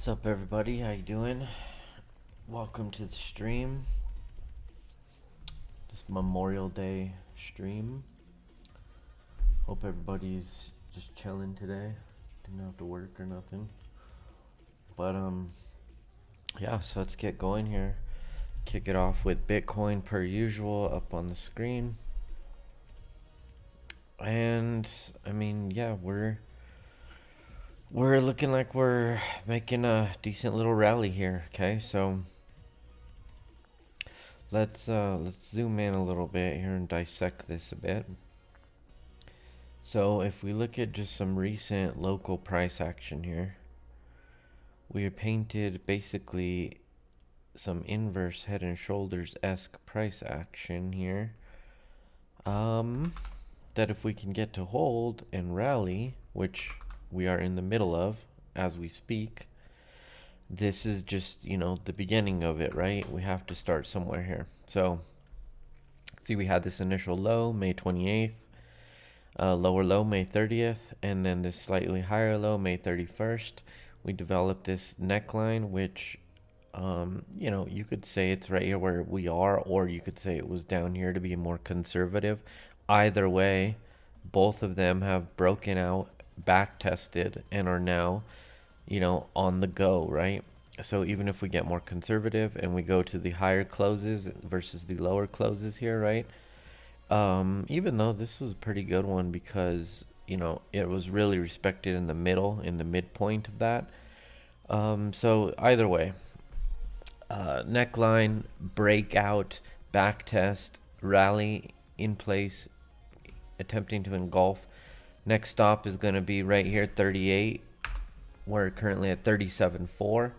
What's up, everybody? How you doing? Welcome to the stream. This Memorial Day stream. Hope everybody's just chilling today. Didn't have to work or nothing. But yeah, so let's get going here. Kick it off with Bitcoin per usual up on the screen. And I mean, yeah, we're looking like we're making a decent little rally here. Okay, so let's zoom in a little bit here and dissect this a bit. So if we look at just some recent local price action here, we are painted basically some inverse head and shoulders-esque price action here. That if we can get to hold and rally, which we are in the middle of as we speak, this is just, you know, the beginning of it, right? We have to start somewhere here. So see, we had this initial low May 28th, lower low May 30th, and then this slightly higher low May 31st. We developed this neckline, which you know, you could say it's right here where we are, or you could say it was down here to be more conservative. Either way, both of them have broken out, back tested, and are now, you know, on the go, right? So even if we get more conservative and we go to the higher closes versus the lower closes here, right? Even though this was a pretty good one because, you know, it was really respected in the middle, in the midpoint of that. So either way, neckline, breakout, back test, rally in place, attempting to engulf. Next stop is going to be right here, 38. We're currently at 37.4.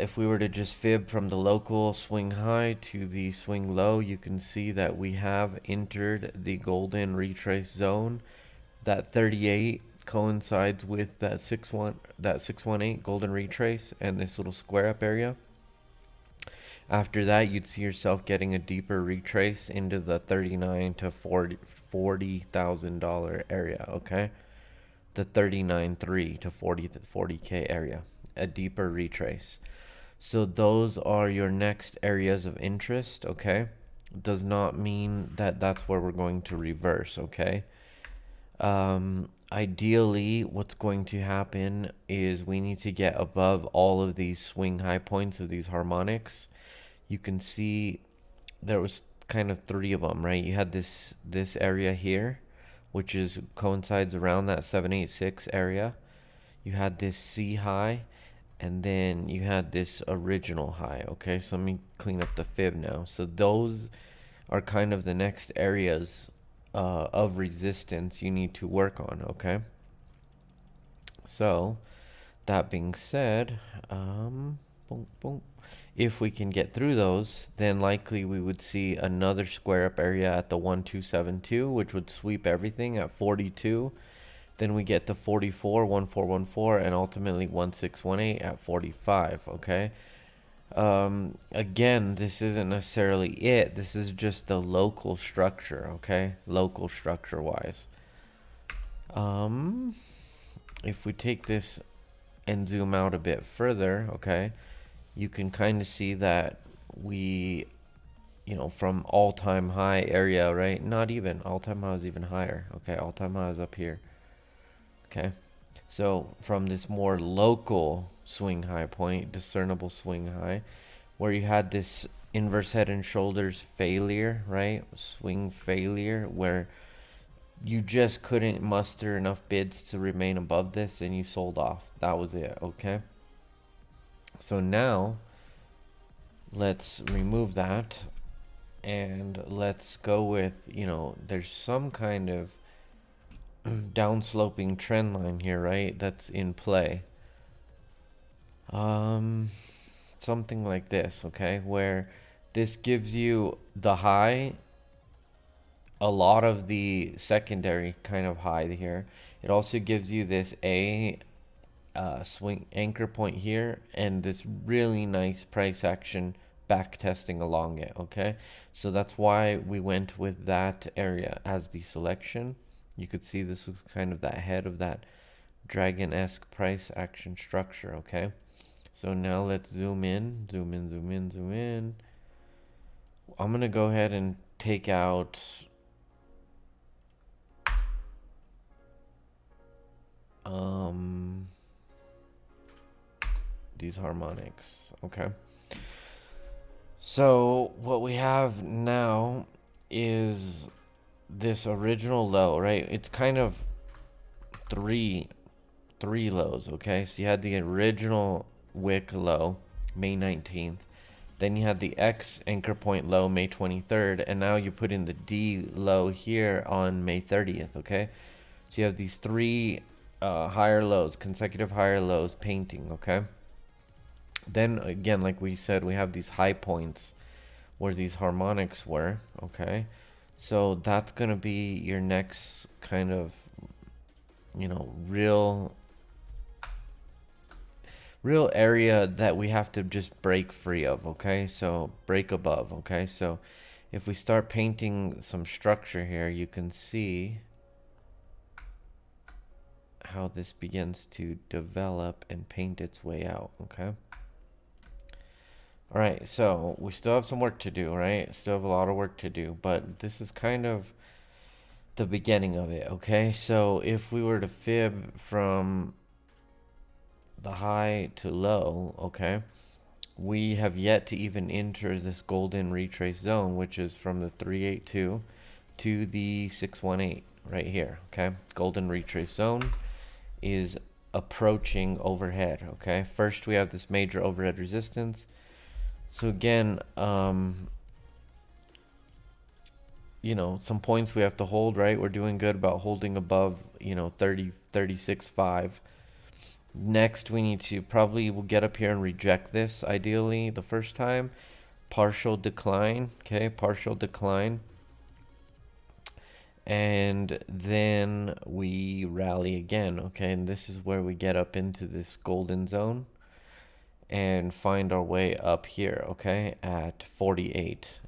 If we were to just fib from the local swing high to the swing low, you can see that we have entered the golden retrace zone. That 38 coincides with that 618 golden retrace and this little square up area. After that, you'd see yourself getting a deeper retrace into the $39,000 to $40,000 area, okay? The 39.3 to 40K area, a deeper retrace. So those are your next areas of interest, okay? Does not mean that that's where we're going to reverse, okay? Ideally, what's going to happen is we need to get above all of these swing high points of these harmonics. You can see there was kind of three of them, right? You had this area here, which coincides around that 786 area. You had this C high, and then you had this original high. Okay, so let me clean up the fib now. So those are kind of the next areas of resistance you need to work on. Okay, so that being said, boom, boom. If we can get through those, then likely we would see another square up area at the 1272, which would sweep everything at 42. Then we get to 44, 1414, and ultimately 1618 at 45. Okay. Again, this isn't necessarily it. This is just the local structure. Okay, local structure wise. If we take this and zoom out a bit further, okay, you can kind of see that we, from all-time high area, right? Not even all-time high is even higher. Okay, all-time high is up here. Okay, so from this more local swing high point, discernible swing high, where you had this inverse head and shoulders failure, right? Swing failure, where you just couldn't muster enough bids to remain above this and you sold off. That was it. Okay, so now let's remove that and let's go with, there's some kind of downsloping trend line here, right? That's in play. Something like this, okay? Where this gives you the high, a lot of the secondary kind of high here. It also gives you this swing anchor point here and this really nice price action back testing along it. Okay, so that's why we went with that area as the selection. You could see this was kind of that head of that dragon-esque price action structure. Okay, so now let's zoom in. I'm gonna go ahead and take out these harmonics. Okay, so what we have now is this original low, right? It's kind of three lows. Okay, so you had the original wick low May 19th, then you had the X anchor point low May 23rd, and now you put in the D low here on May 30th. Okay, so you have these three higher lows, consecutive higher lows painting. Okay, then again, like we said, we have these high points where these harmonics were. Okay, so that's gonna be your next kind of, real area that we have to just break free of. Okay, so break above. Okay, so if we start painting some structure here, you can see how this begins to develop and paint its way out. Okay, all right, so we still have some work to do, right? Still have a lot of work to do, but this is kind of the beginning of it. Okay, so if we were to fib from the high to low, okay, we have yet to even enter this golden retrace zone, which is from the 382 to the 618 right here. Okay, golden retrace zone is approaching overhead. Okay, first we have this major overhead resistance. So again, some points we have to hold, right? We're doing good about holding above, 36.5. Next, we need to we'll get up here and reject this, ideally, the first time. Partial decline, okay, partial decline. And then we rally again, okay? And this is where we get up into this golden zone and find our way up here, okay, at 48.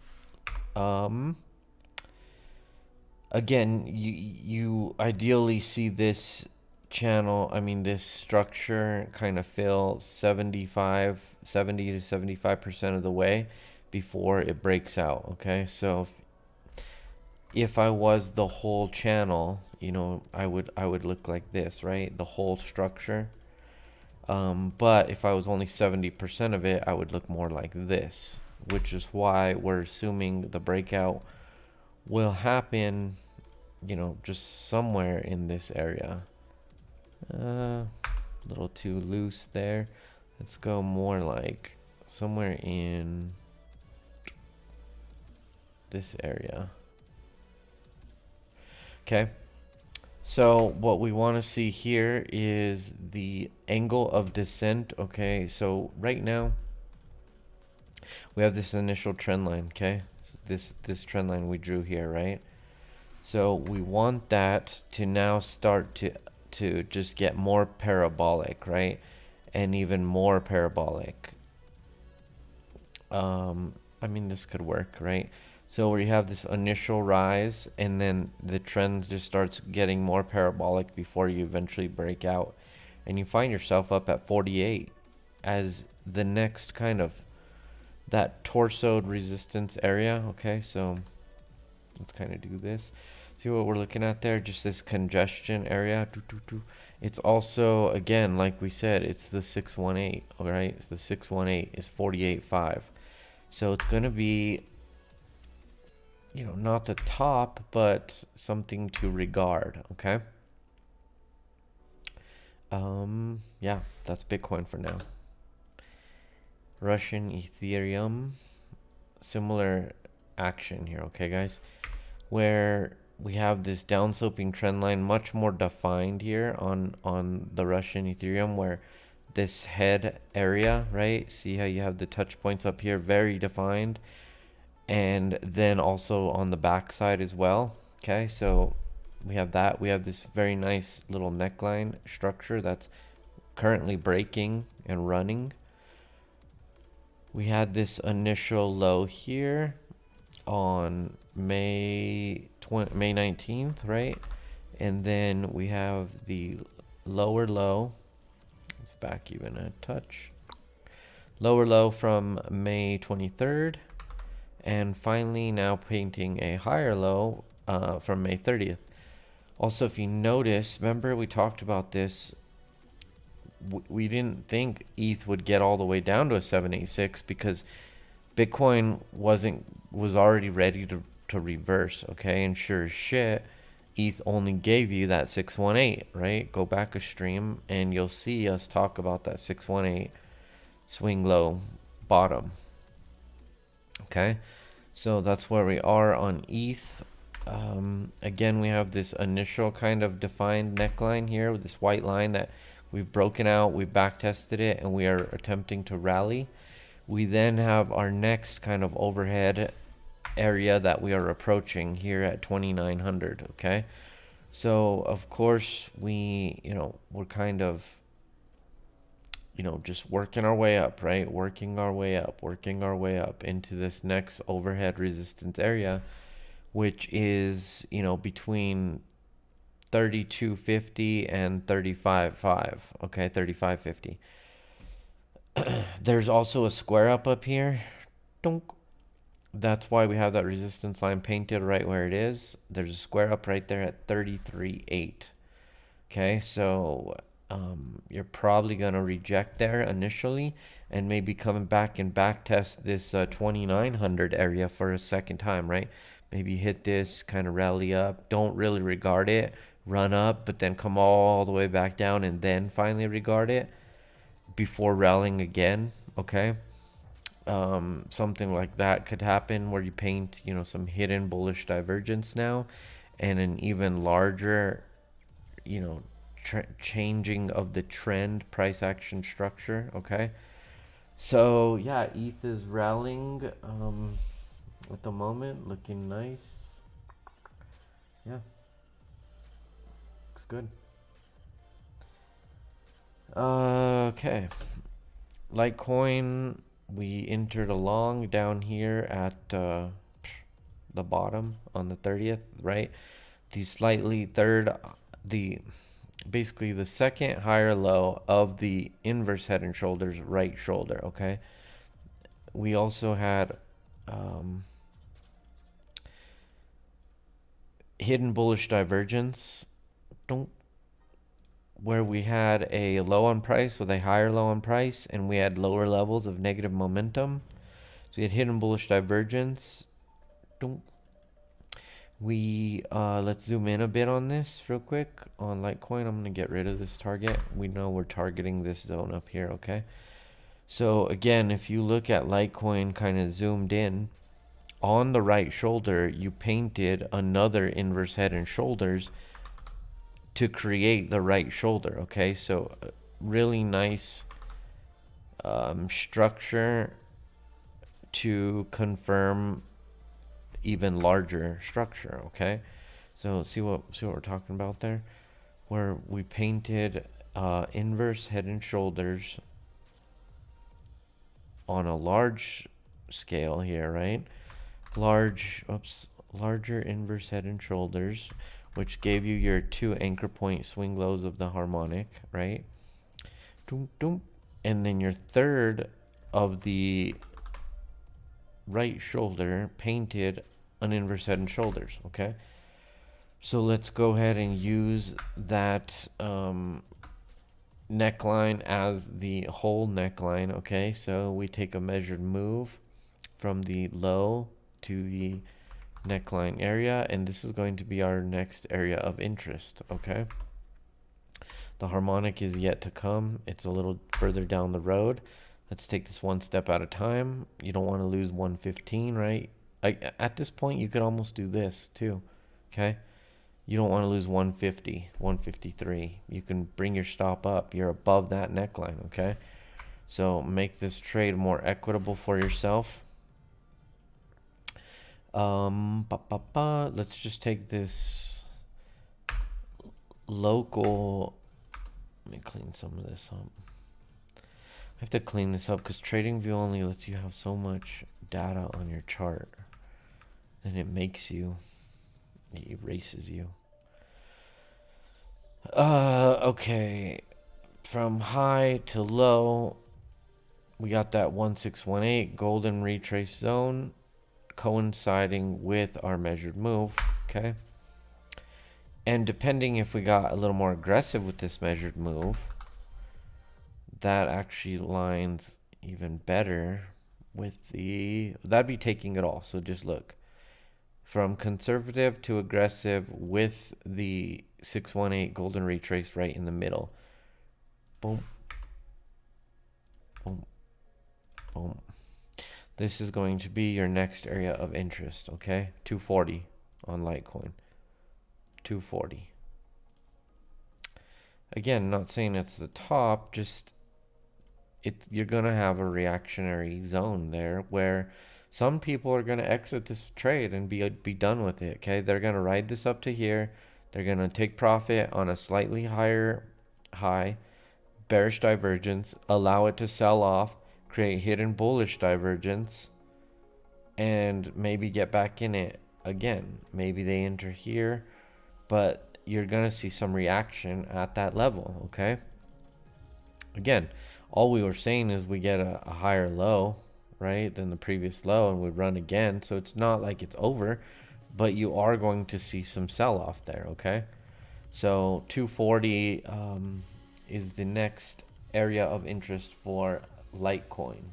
Again, you ideally see this channel, this structure kind of fill 70 to 75% of the way before it breaks out. Okay, so if I was the whole channel, I would look like this, right? The whole structure. But if I was only 70% of it, I would look more like this, which is why we're assuming the breakout will happen, just somewhere in this area. A little too loose there. Let's go more like somewhere in this area. Okay. So what we want to see here is the angle of descent. Okay, so right now we have this initial trend line. Okay, so this trend line we drew here, right? So we want that to now start to just get more parabolic, right? And even more parabolic. I mean, this could work, right? So where you have this initial rise and then the trend just starts getting more parabolic before you eventually break out. And you find yourself up at 48 as the next kind of that torsoed resistance area. Okay, so let's kind of do this. See what we're looking at there? Just this congestion area. It's also, again, like we said, it's the 618, all right? It's the 618 is 48.5. So it's going to be, you know, not the top, but something to regard, okay? Yeah, that's Bitcoin for now. Russian Ethereum, similar action here, okay, guys? Where we have this downsloping trend line much more defined here on the Russian Ethereum, where this head area, right? See how you have the touch points up here, very defined, and then also on the back side as well. Okay, so we have that. We have this very nice little neckline structure that's currently breaking and running. We had this initial low here on May 19th, right? And then we have the lower low. Let's back even a touch. Lower low from May 23rd. And finally now painting a higher low from May 30th. Also, if you notice, remember we talked about this. We didn't think ETH would get all the way down to a 786 because Bitcoin was already ready to reverse, okay? And sure as shit, ETH only gave you that 618, right? Go back a stream and you'll see us talk about that 618 swing low bottom. Okay, so that's where we are on ETH. Again, we have this initial kind of defined neckline here with this white line that we've broken out, we've back tested it, and we are attempting to rally. We then have our next kind of overhead area that we are approaching here at 2900. Okay, so of course we're kind of just working our way up, right? Working our way up into this next overhead resistance area, which is, between 3250 and 35.5. Okay, 3550. There's also a square up here. Donk. That's why we have that resistance line painted right where it is. There's a square up right there at 33.8. Okay, so you're probably going to reject there initially and maybe coming back and back test this 2900 area for a second time, right? Maybe hit this, kind of rally up, don't really regard it, run up, but then come all the way back down and then finally regard it before rallying again, okay? Something like that could happen where you paint, some hidden bullish divergence now and an even larger, changing of the trend price action structure. Okay, so yeah, ETH is rallying at the moment, looking nice. Yeah, looks good. Okay, Litecoin, we entered along down here at the bottom on the 30th, right? Basically the second higher low of the inverse head and shoulders right shoulder. Okay, we also had hidden bullish divergence, where we had a low on price with a higher low on price, and we had lower levels of negative momentum. So we had hidden bullish divergence. Let's zoom in a bit on this real quick on Litecoin. I'm gonna get rid of this target. We know we're targeting this zone up here. Okay, So again, if you look at Litecoin kind of zoomed in, on the right shoulder, you painted another inverse head and shoulders to create the right shoulder. Okay, so really nice structure to confirm even larger structure. Okay, so see what we're talking about there, where we painted inverse head and shoulders on a large scale here, right? Larger inverse head and shoulders, which gave you your 2 anchor point swing lows of the harmonic, right? Doom, doom. And then your third of the right shoulder painted an inverse head and shoulders, okay? So let's go ahead and use that neckline as the whole neckline, okay? So we take a measured move from the low to the neckline area, and this is going to be our next area of interest, okay? The harmonic is yet to come. It's a little further down the road. Let's take this one step at a time. You don't want to lose 115, right? At this point, you could almost do this too, okay? You don't want to lose 150, 153. You can bring your stop up. You're above that neckline, okay? So make this trade more equitable for yourself. Let's just take this local. Let me clean some of this up. I have to clean this up because TradingView only lets you have so much data on your chart, and it erases you. Okay, from high to low, we got that 1618 golden retrace zone coinciding with our measured move, okay? And depending if we got a little more aggressive with this measured move, that actually lines even better with that'd be taking it all. So just look, from conservative to aggressive with the 618 golden retrace right in the middle. Boom, boom, boom. This is going to be your next area of interest, okay? 240 on Litecoin. 240. Again, not saying it's the top, just you're going to have a reactionary zone there where some people are going to exit this trade and be done with it, okay? They're going to ride this up to here. They're going to take profit on a slightly higher high, bearish divergence, allow it to sell off, create hidden bullish divergence, and maybe get back in it again. Maybe they enter here, but you're going to see some reaction at that level, okay? Again, all we were saying is we get a higher low, right, than the previous low, and we run again. So it's not like it's over, but you are going to see some sell-off there, okay? So 240 is the next area of interest for Litecoin.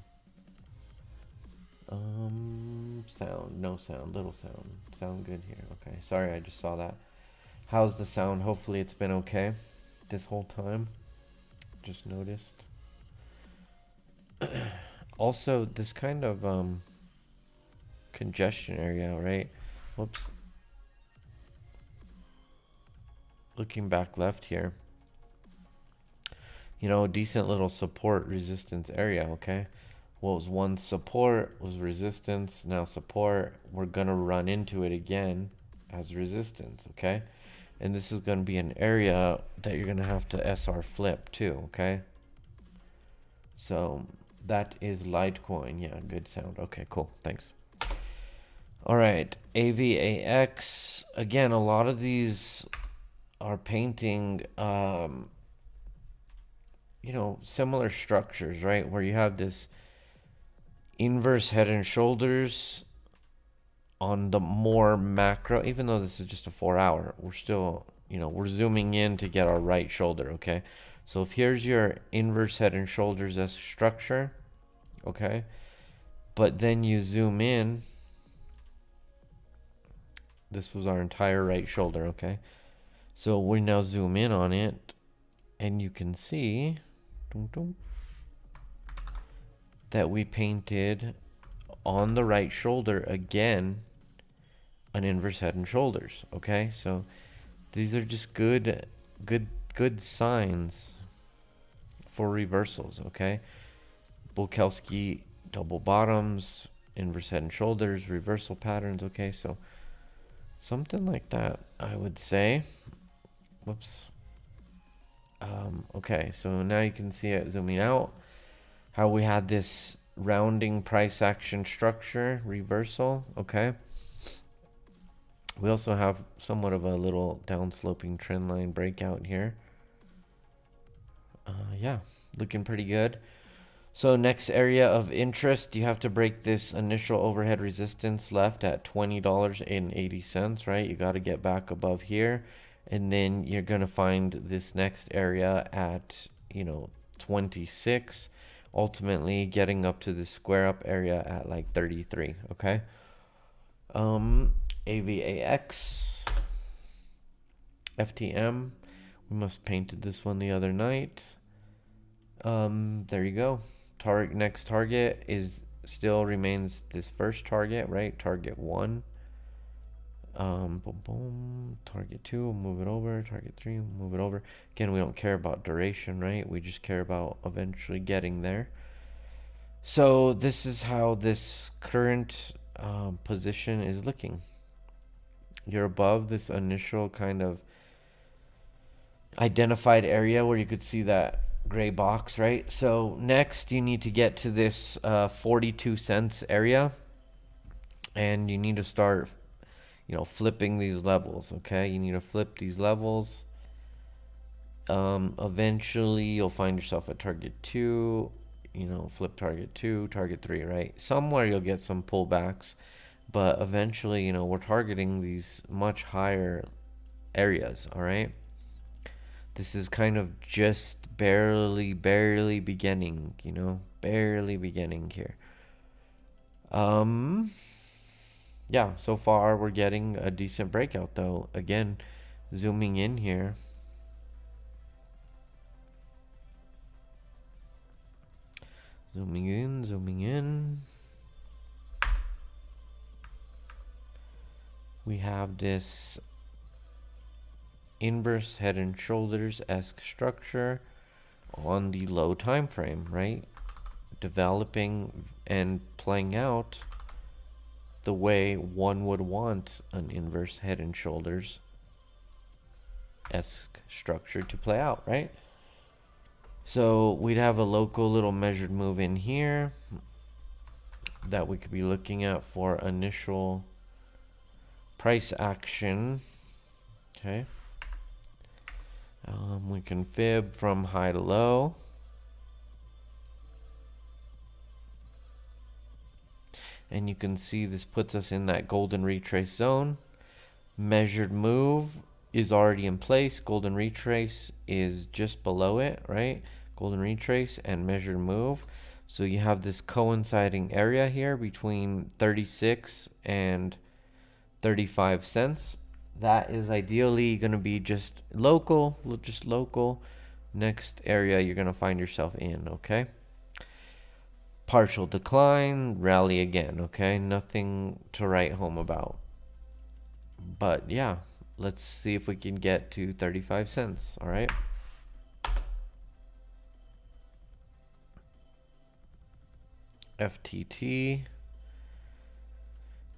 Sound, no sound, little sound. Sound good here. Okay, sorry, I just saw that. How's the sound? Hopefully it's been okay this whole time. Just noticed. Also, this kind of congestion area, right? Whoops. Looking back left here. You know, decent little support resistance area, okay? What was once support was resistance, now support. We're going to run into it again as resistance, okay? And this is going to be an area that you're going to have to SR flip too, okay? So that is Litecoin. Yeah, good sound. Okay, cool. Thanks. All right, AVAX. Again, a lot of these are painting, you know, similar structures, right? Where you have this inverse head and shoulders on the more macro, even though this is just a 4-hour, we're still, you know, we're zooming in to get our right shoulder, okay? So if here's your inverse head and shoulders as structure, okay? But then you zoom in, this was our entire right shoulder, okay? So we now zoom in on it, and you can see, that we painted on the right shoulder, again, an inverse head and shoulders. Okay, so these are just good signs for reversals. Okay, Bulkowski double bottoms, inverse head and shoulders, reversal patterns. Okay, so something like that, I would say. Whoops. Okay, so now you can see it zooming out, how we had this rounding price action structure reversal. Okay, we also have somewhat of a little downsloping trend line breakout here. Yeah, looking pretty good. So next area of interest, you have to break this initial overhead resistance left at $20.80, right? You got to get back above here, and then you're going to find this next area at, 26, ultimately getting up to the square up area at like 33. Okay. AVAX, FTM, we must painted this one the other night. There you go. Next target is still remains this first target, right? Target 1. Boom, boom. Target 2, we'll move it over. Target 3, we'll move it over. Again, we don't care about duration, right? We just care about eventually getting there. So this is how this current position is looking. You're above this initial kind of identified area where you could see that gray box, right? So next you need to get to this 42 cents area, and you need to start flipping these levels. Okay, you need to flip these levels. Eventually you'll find yourself at target 2, flip target 2, target 3, right? Somewhere you'll get some pullbacks, but eventually we're targeting these much higher areas. All right, this is kind of just barely beginning, barely beginning here. Yeah, so far we're getting a decent breakout though. Again, zooming in here. Zooming in. We have this inverse head and shoulders-esque structure on the low time frame, right? Developing and playing out the way one would want an inverse head and shoulders-esque structure to play out, right? So we'd have a local little measured move in here that we could be looking at for initial price action. Okay. We can fib from high to low. And you can see this puts us in that golden retrace zone. Measured move is already in place. Golden retrace is just below it, right? Golden retrace and measured move. So you have this coinciding area here between 36 and 35 cents. That is ideally going to be just local. Next area you're going to find yourself in, okay? Partial decline, rally again, okay? Nothing to write home about. But yeah, let's see if we can get to 35 cents, all right? FTT.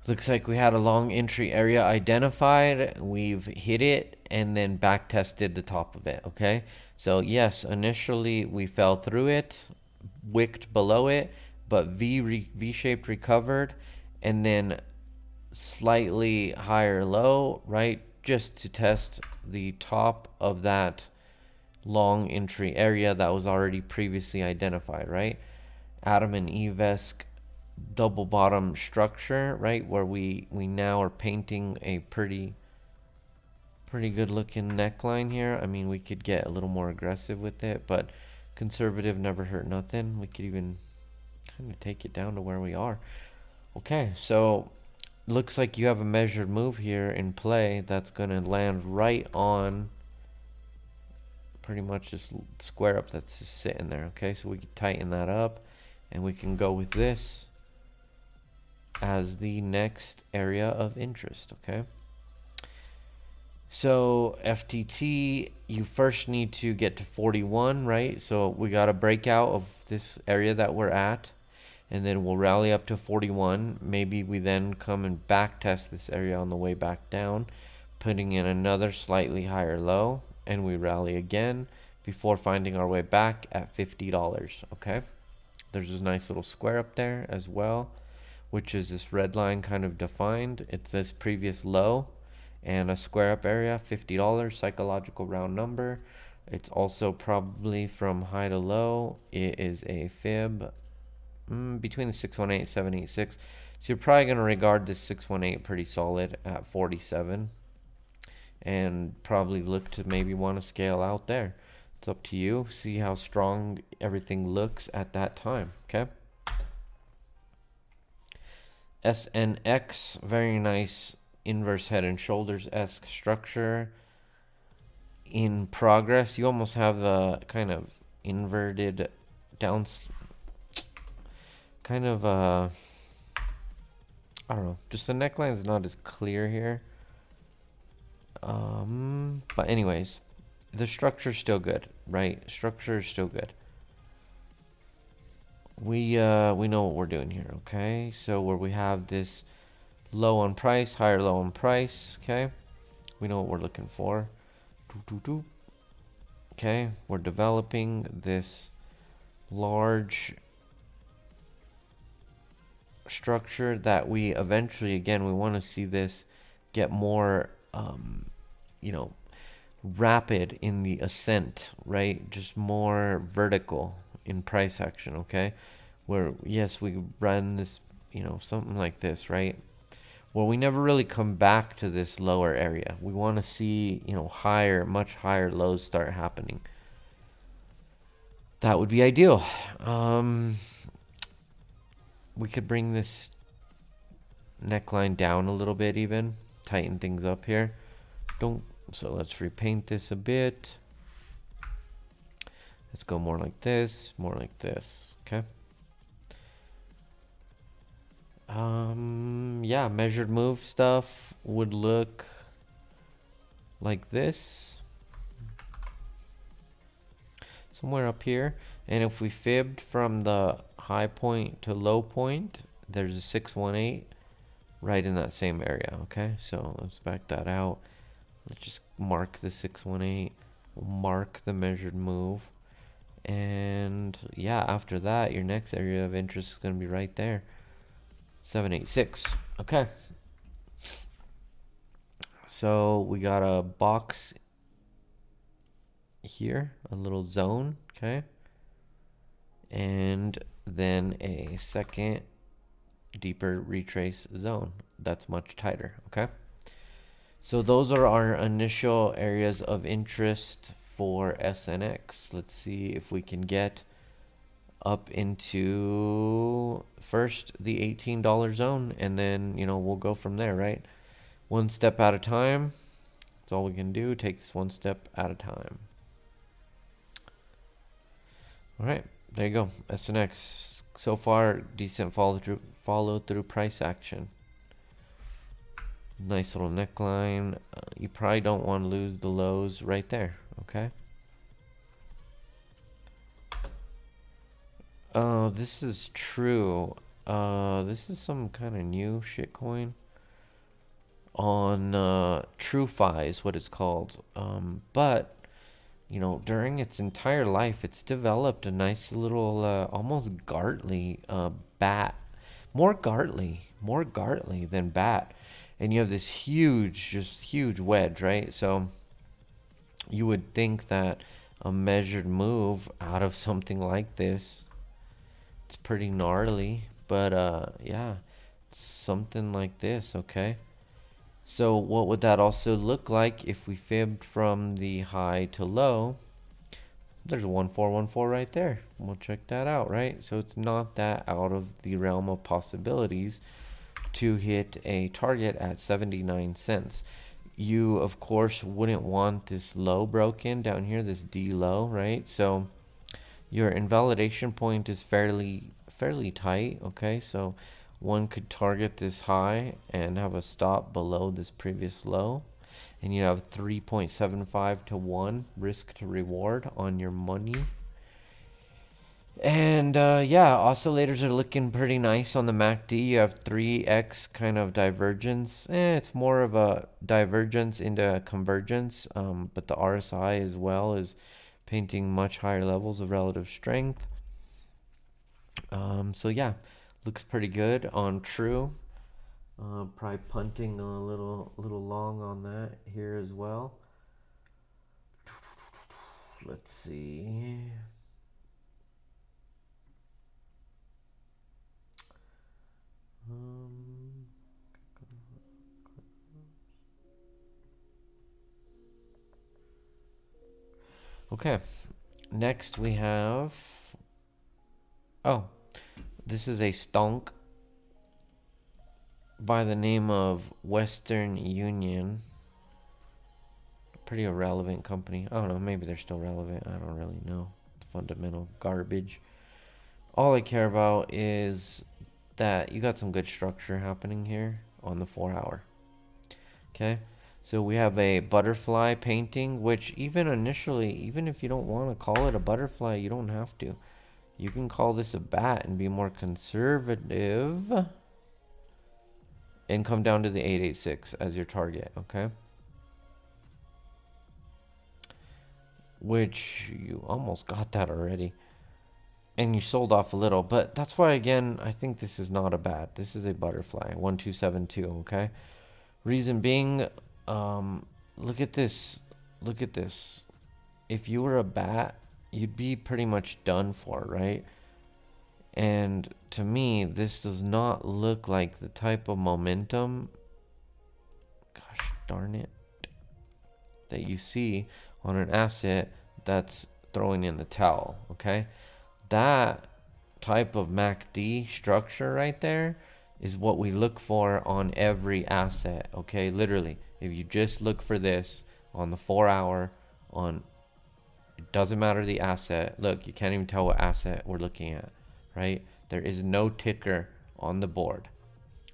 Looks like we had a long entry area identified. We've hit it and then back tested the top of it, okay? So yes, initially we fell through it, wicked below it, but V-shaped recovered, and then slightly higher low, right? Just to test the top of that long entry area that was already previously identified, right? Adam and Eve-esque double bottom structure, right, where we now are painting a pretty good looking neckline here. I mean, we could get a little more aggressive with it, but conservative never hurt nothing. We could even kind of take it down to where we are. Okay, so looks like you have a measured move here in play that's going to land right on pretty much this square up that's just sitting there. Okay, so we can tighten that up And we can go with this as the next area of interest, okay? So FTT, you first need to get to 41, right? So we got to break out of this area that we're at, and then we'll rally up to 41. Maybe we then come and back test this area on the way back down, putting in another slightly higher low, and we rally again before finding our way back at $50, okay? There's this nice little square up there as well, which is this red line kind of defined. It's this previous low and a square up area, $50, psychological round number. It's also probably from high to low. It is a fib between the 618 and 786. So you're probably going to regard this 618 pretty solid at 47 and probably look to maybe want to scale out there. It's up to you. See how strong everything looks at that time, okay? SNX, very nice inverse head and shoulders-esque structure in progress. You almost have the kind of inverted down, kind of I don't know, just the neckline is not as clear here, but anyways, the structure's still good, right? Structure is still good. We know what we're doing here, okay? So where we have this low on price, higher low on price, okay? We know what we're looking for. Okay, we're developing this large structure that we eventually, again, we want to see this get more, you know, rapid in the ascent, right? Just more vertical in price action, okay? Where, yes, we run this, you know, something like this, right? Well, we never really come back to this lower area. We want to see, you know, higher, much higher lows start happening. That would be ideal. We could bring this neckline down a little bit even. Tighten things up here. So let's repaint this a bit. Let's go more like this, okay? Yeah, measured move stuff would look like this. Somewhere up here. And if we fibbed from the high point to low point, there's a 618 right in that same area, okay? So let's back that out. Let's just mark the 618, mark the measured move. And yeah, after that, your next area of interest is going to be right there. 786. Okay. So we got a box here, a little zone, okay? And then a second deeper retrace zone that's much tighter, okay? So those are our initial areas of interest for SNX. Let's see if we can get up into first the $18 zone, and then, you know, we'll go from there, right? One step at a time. That's all we can do. Take this one step at a time. All right, there you go. SNX so far, decent follow through price action. Nice little neckline. You probably don't want to lose the lows right there, okay? Oh, this is true. This is some kind of new shitcoin on TrueFi is what it's called. But you know, during its entire life, it's developed a nice little almost Gartley bat, more Gartley than bat, and you have this huge, just huge wedge, right? So you would think that a measured move out of something like this, it's pretty gnarly, but yeah, it's something like this, okay? So what would that also look like if we fibbed from the high to low? There's a 1414 right there. We'll check that out, right? So it's not that out of the realm of possibilities to hit a target at 79 cents. You, of course, wouldn't want this low broken down here, this D low, right? So your invalidation point is fairly fairly tight. Okay, so one could target this high and have a stop below this previous low, and you have 3.75 to 1 risk to reward on your money. And yeah, oscillators are looking pretty nice on the MACD. You have 3x kind of divergence. It's more of a divergence into a convergence, but the RSI as well is painting much higher levels of relative strength. So yeah, looks pretty good on true. Probably punting a little long on that here as well. Let's see. Okay, next we have, oh, this is a stonk by the name of Western Union. Pretty irrelevant company. I don't know, maybe they're still relevant. I don't really know. Fundamental garbage. All I care about is that you got some good structure happening here on the 4 hour. Okay, so we have a butterfly painting, which even initially, even if you don't want to call it a butterfly, you don't have to. You can call this a bat and be more conservative and come down to the 886 as your target. Okay, which you almost got that already. And you sold off a little, but that's why, again, I think this is not a bat. This is a butterfly, 1272, okay? Reason being, look at this. Look at this. If you were a bat, you'd be pretty much done for, right? And to me, this does not look like the type of momentum, gosh darn it, that you see on an asset that's throwing in the towel, okay? That type of MACD structure right there is what we look for on every asset, okay? Literally, if you just look for this on the 4 hour, on, it doesn't matter the asset. Look, you can't even tell what asset we're looking at, right? There is no ticker on the board.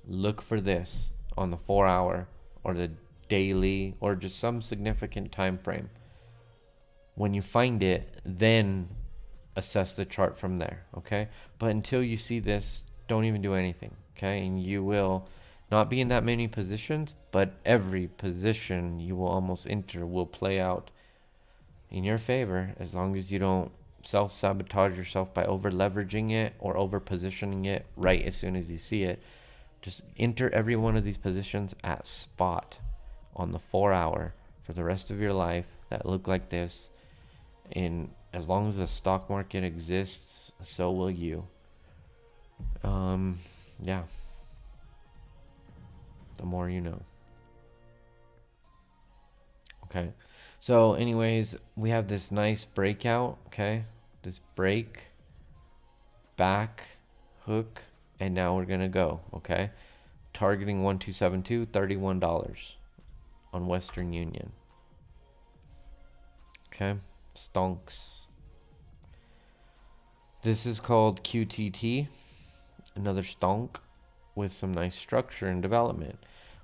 Look for this on the 4 hour or the daily or just some significant time frame. When you find it, then assess the chart from there, okay? But until you see this, don't even do anything, okay? And you will not be in that many positions, but every position you will almost enter will play out in your favor as long as you don't self-sabotage yourself by over-leveraging it or over-positioning it right as soon as you see it. Just enter every one of these positions at spot on the 4 hour for the rest of your life that look like this. In as long as the stock market exists, so will you. Yeah. The more you know. Okay. So anyways, we have this nice breakout, okay? This break, back, hook, and now we're going to go, okay? Targeting 1272, $31 on Western Union. Okay? Stonks. This is called QTT, another stonk with some nice structure and development.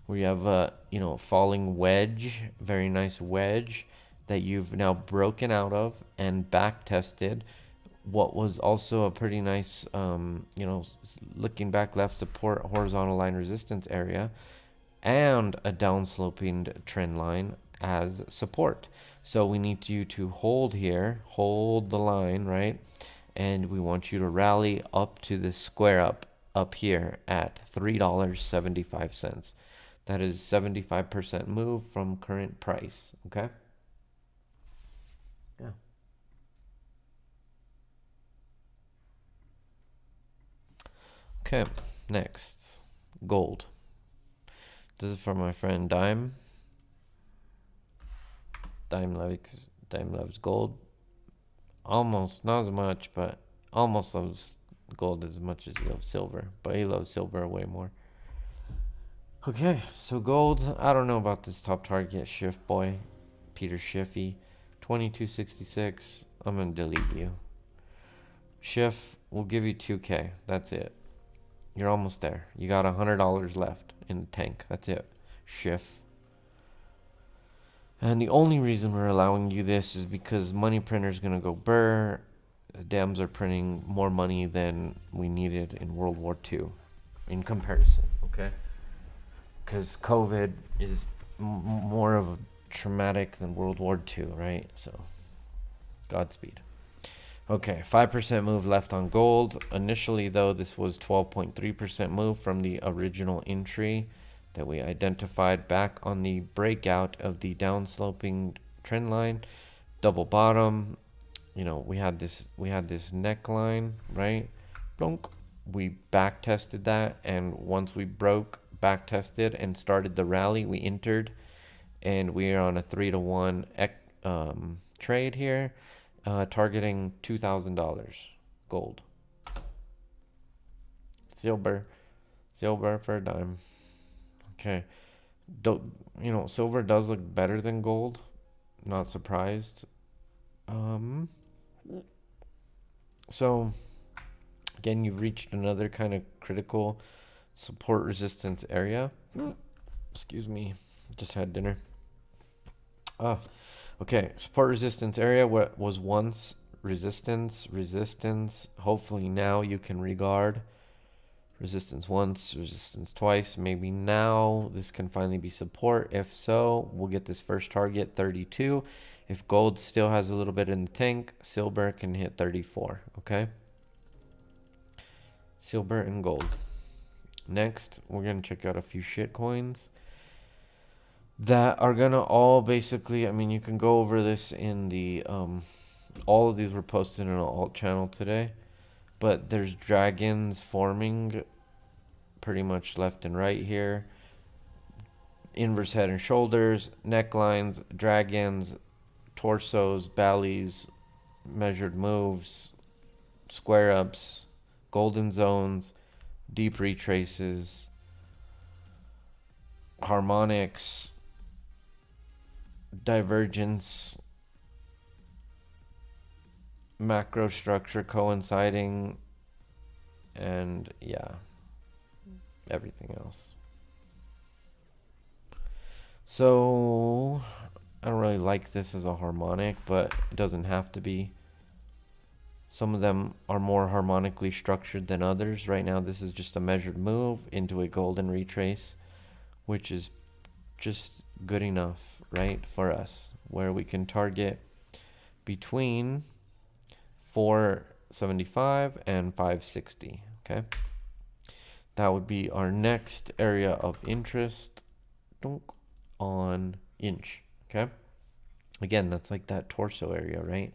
We have a falling wedge, very nice wedge that you've now broken out of and back tested. What was also a pretty nice, looking back left support, horizontal line resistance area, and a downsloping trend line as support. So we need you to hold here, hold the line, right? And we want you to rally up to this square up here at $3.75. That is 75% move from current price, okay? Yeah. Okay, next, gold. This is from my friend Dime. Dime loves gold. Almost, not as much, but almost loves gold as much as he loves silver. But he loves silver way more. Okay, so gold, I don't know about this top target, Schiff boy, Peter Schiffy, 2266. I'm going to delete you. Schiff, we'll give you 2K. That's it. You're almost there. You got $100 left in the tank. That's it. Shift. And the only reason we're allowing you this is because money printer's gonna go burr. The Dems are printing more money than we needed in World War II, in comparison. Okay. Because COVID is more of a traumatic than World War II, right? So, Godspeed. Okay, 5% move left on gold. Initially, though, this was 12.3% move from the original entry that we identified back on the breakout of the downsloping trend line. Double bottom. You know, we had this neckline, right? Blunk. We back tested that, and once we broke, back tested, and started the rally, we entered, and we are on a 3-to-1 trade here, targeting $2,000 gold. Silver for a dime. Okay, you know, silver does look better than gold. Not surprised. So again, you've reached another kind of critical support resistance area. Excuse me, just had dinner. Okay, support resistance area, what was once resistance. Hopefully now you can regard resistance once, resistance twice. Maybe now this can finally be support. If so, we'll get this first target, 32. If gold still has a little bit in the tank, silver can hit 34. Okay, silver and gold. Next, we're gonna check out a few shit coins that are gonna all basically, I mean, you can go over this in the all of these were posted in an alt channel today, but there's dragons forming pretty much left and right here. Inverse head and shoulders, necklines, dragons, torsos, bellies, measured moves, square ups, golden zones, deep retraces, harmonics, divergence, macro structure coinciding, and yeah, everything else. So I don't really like this as a harmonic, but it doesn't have to be. Some of them are more harmonically structured than others. Right now this is just a measured move into a golden retrace, which is just good enough, right, for us, where we can target between 475 and 560. Okay, that would be our next area of interest on inch. Okay, again, that's like that torso area, right,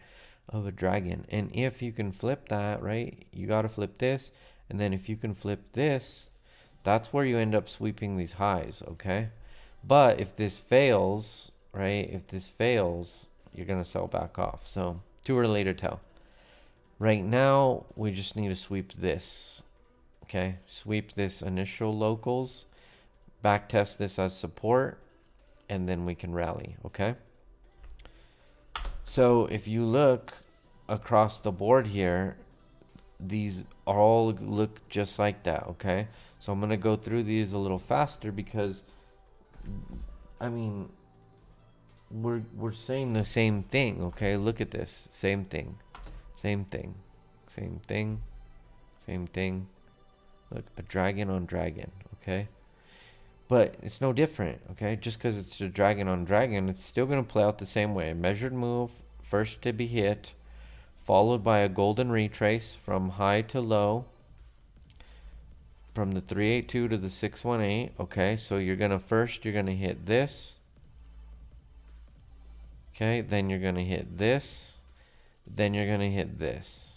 of a dragon. And if you can flip that, right, you got to flip this, and then if you can flip this, that's where you end up sweeping these highs. Okay, but if this fails, right, if this fails, you're gonna sell back off. So too early to tell. Right now we just need to sweep this. Okay, sweep this initial locals, back test this as support, and then we can rally. Okay, so if you look across the board here, these all look just like that. Okay, so I'm gonna go through these a little faster because, I mean, we're saying the same thing. Okay, look at this, same thing. Look, a dragon on dragon. Okay, but it's no different. Okay, just because it's a dragon on dragon, it's still gonna play out the same way. Measured move, first to be hit, followed by a golden retrace from high to low, from the 382 to the 618. Okay, so you're gonna hit this. Okay, then you're gonna hit this, then you're gonna hit this.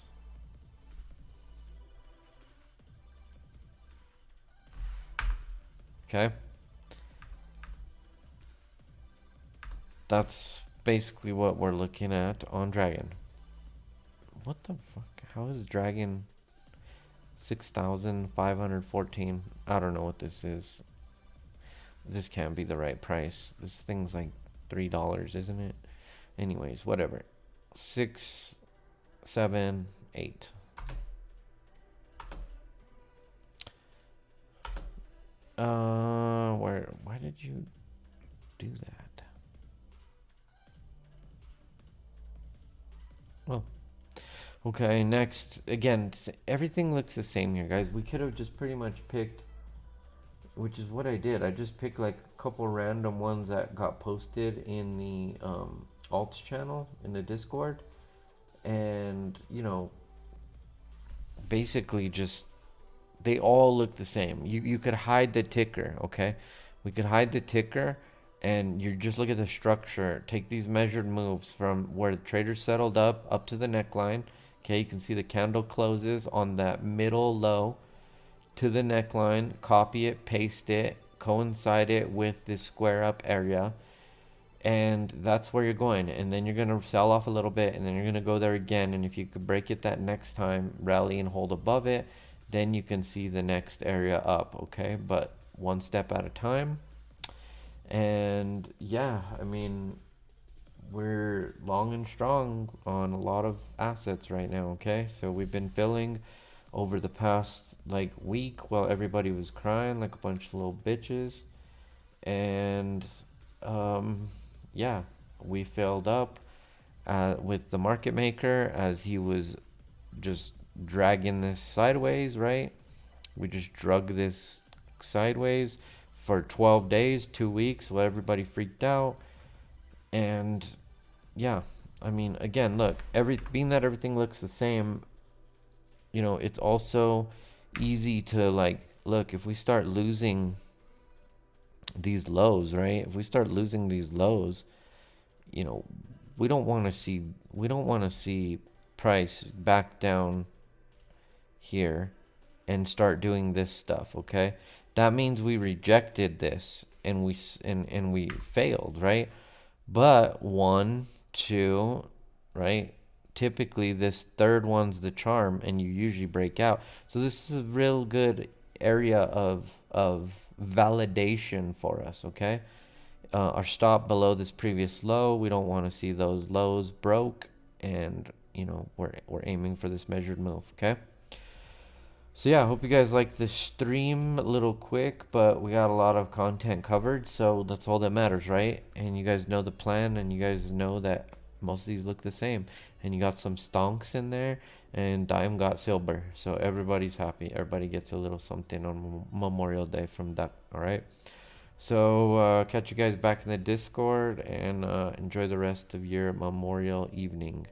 Okay, that's basically what we're looking at on dragon. What the fuck? How is dragon 6,514? I don't know what this is. This can't be the right price. This thing's like $3, isn't it? Anyways, whatever. 6, 7, 8. why did you do that? Oh, okay. Next, again, everything looks the same here, guys. We could have just pretty much picked, which is what I did. I just picked like a couple random ones that got posted in the alts channel in the Discord, and basically just they all look the same. You could hide the ticker, okay? We could hide the ticker, and you just look at the structure. Take these measured moves from where the trader settled up to the neckline. Okay, you can see the candle closes on that middle low to the neckline. Copy it, paste it, coincide it with this square up area, and that's where you're going. And then you're gonna sell off a little bit, and then you're gonna go there again. And if you could break it that next time, rally and hold above it, then you can see the next area up. Okay, but one step at a time. And yeah, I mean, we're long and strong on a lot of assets right now. Okay, so we've been filling over the past like week while everybody was crying like a bunch of little bitches. And um yeah, we filled up with the market maker as he was just dragging this sideways, right? We just drug this sideways for 12 days, 2 weeks, while everybody freaked out. And yeah, I mean, again, look, being that everything looks the same, it's also easy to like, look, if we start losing these lows, right? If we start losing these lows, you know, we don't want to see price back down here and start doing this stuff, okay? That means we rejected this and we failed, right? But one, two, right? Typically this third one's the charm and you usually break out. So this is a real good area of validation for us, okay? Our stop below this previous low, we don't want to see those lows broke, and we're aiming for this measured move, okay? So yeah, I hope you guys like this stream. A little quick, but we got a lot of content covered, so that's all that matters, right? And you guys know the plan, and you guys know that most of these look the same. And you got some stonks in there, and Dime got silver. So everybody's happy. Everybody gets a little something on Memorial Day from that, all right? So catch you guys back in the Discord, and enjoy the rest of your Memorial evening.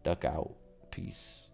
Duck out. Peace.